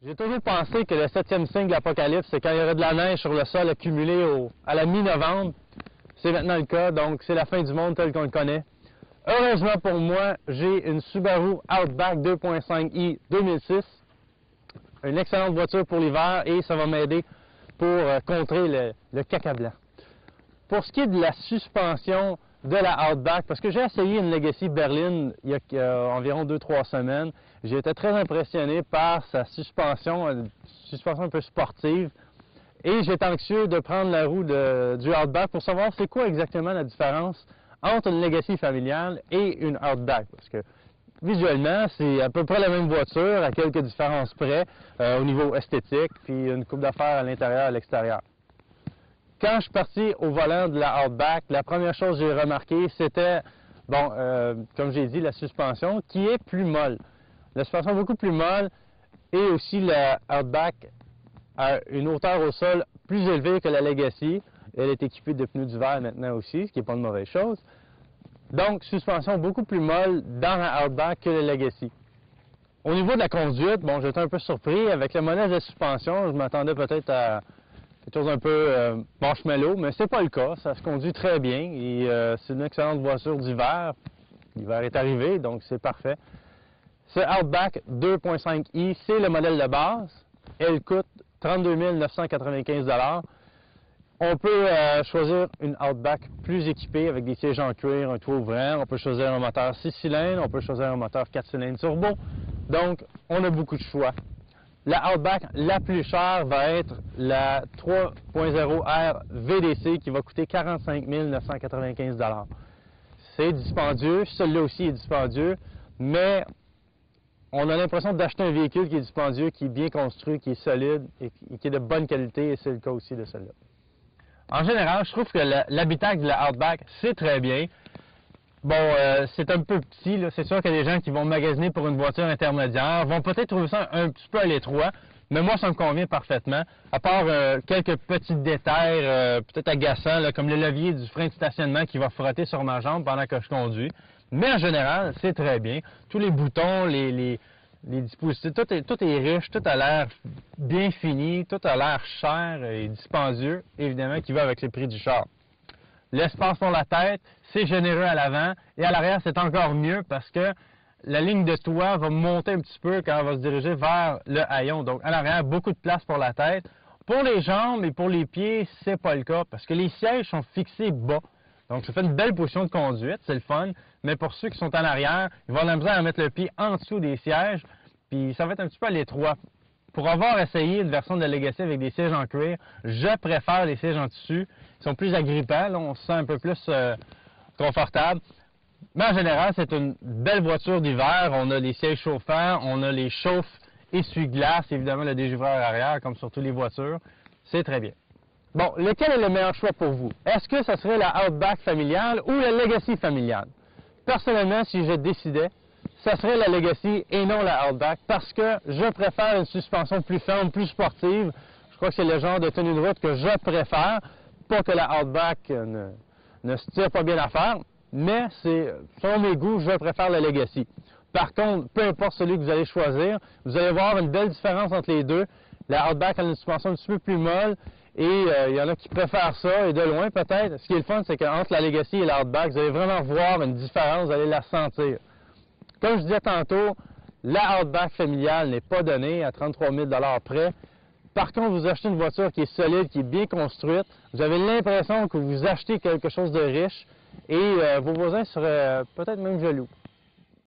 J'ai toujours pensé que le 7e signe de l'Apocalypse, c'est quand il y aurait de la neige sur le sol accumulée à la mi-novembre. C'est maintenant le cas, donc c'est la fin du monde tel qu'on le connaît. Heureusement pour moi, j'ai une Subaru Outback 2.5i 2006. Une excellente voiture pour l'hiver et ça va m'aider pour contrer le caca blanc. Pour ce qui est de la suspension de la Outback, parce que j'ai essayé une Legacy berline il y a environ 2-3 semaines, j'ai été très impressionné par sa suspension, une suspension un peu sportive, et j'étais anxieux de prendre la roue du Outback pour savoir c'est quoi exactement la différence entre une Legacy familiale et une Outback, parce que visuellement, c'est à peu près la même voiture, à quelques différences près, au niveau esthétique, puis une coupe d'affaires à l'intérieur et à l'extérieur. Quand je suis parti au volant de la Outback, la première chose que j'ai remarqué, c'était, comme j'ai dit, la suspension qui est plus molle. La suspension est beaucoup plus molle et aussi la Outback a une hauteur au sol plus élevée que la Legacy. Elle est équipée de pneus d'hiver maintenant aussi, ce qui n'est pas une mauvaise chose. Donc, suspension beaucoup plus molle dans la Outback que la Legacy. Au niveau de la conduite, j'étais un peu surpris. Avec le modèle de suspension, je m'attendais peut-être à quelque chose un peu marshmallow, mais c'est pas le cas. Ça se conduit très bien et c'est une excellente voiture d'hiver. L'hiver est arrivé, donc c'est parfait. Ce Outback 2.5i, c'est le modèle de base. Elle coûte 32 995 $. On peut choisir une Outback plus équipée avec des sièges en cuir, un toit ouvrant. On peut choisir un moteur 6 cylindres, on peut choisir un moteur 4 cylindres turbo. Donc, on a beaucoup de choix. La Outback la plus chère va être la 3.0R VDC qui va coûter 45 995 $. C'est dispendieux, celui-là aussi est dispendieux, mais on a l'impression d'acheter un véhicule qui est dispendieux, qui est bien construit, qui est solide et qui est de bonne qualité, et c'est le cas aussi de celui-là. En général, je trouve que l'habitacle de la Outback, c'est très bien. C'est un peu petit, c'est sûr qu'il y a des gens qui vont magasiner pour une voiture intermédiaire, vont peut-être trouver ça un petit peu à l'étroit, mais moi, ça me convient parfaitement, à part quelques petits détails peut-être agaçants, comme le levier du frein de stationnement qui va frotter sur ma jambe pendant que je conduis. Mais en général, c'est très bien. Tous les boutons, les dispositifs, tout est riche, tout a l'air bien fini, tout a l'air cher et dispendieux, évidemment, qui va avec le prix du char. L'espace pour la tête, c'est généreux à l'avant et à l'arrière, c'est encore mieux parce que la ligne de toit va monter un petit peu quand elle va se diriger vers le haillon. Donc, à l'arrière, beaucoup de place pour la tête. Pour les jambes et pour les pieds, c'est pas le cas parce que les sièges sont fixés bas. Donc, ça fait une belle position de conduite, c'est le fun. Mais pour ceux qui sont en arrière, ils vont avoir la misère à mettre le pied en dessous des sièges, puis ça va être un petit peu à l'étroit. Pour avoir essayé une version de la Legacy avec des sièges en cuir, je préfère les sièges en tissu. Ils sont plus agrippants, là, on se sent un peu plus confortable. Mais en général, c'est une belle voiture d'hiver. On a les sièges chauffants, on a les chauffes essuie-glace, évidemment le dégivreur arrière, comme sur toutes les voitures. C'est très bien. Bon, lequel est le meilleur choix pour vous? Est-ce que ce serait la Outback familiale ou la Legacy familiale? Personnellement, si je décidais, ça serait la Legacy et non la Outback parce que je préfère une suspension plus ferme, plus sportive. Je crois que c'est le genre de tenue de route que je préfère. Pas que la Outback ne se tire pas bien à faire, mais selon mes goûts, je préfère la Legacy. Par contre, peu importe celui que vous allez choisir, vous allez voir une belle différence entre les deux. La Outback a une suspension un petit peu plus molle et il y en a qui préfèrent ça, et de loin peut-être. Ce qui est le fun, c'est qu'entre la Legacy et la Outback, vous allez vraiment voir une différence, vous allez la sentir. Comme je disais tantôt, la Outback familiale n'est pas donnée à 33 000 $ près. Par contre, vous achetez une voiture qui est solide, qui est bien construite, vous avez l'impression que vous achetez quelque chose de riche et vos voisins seraient peut-être même jaloux.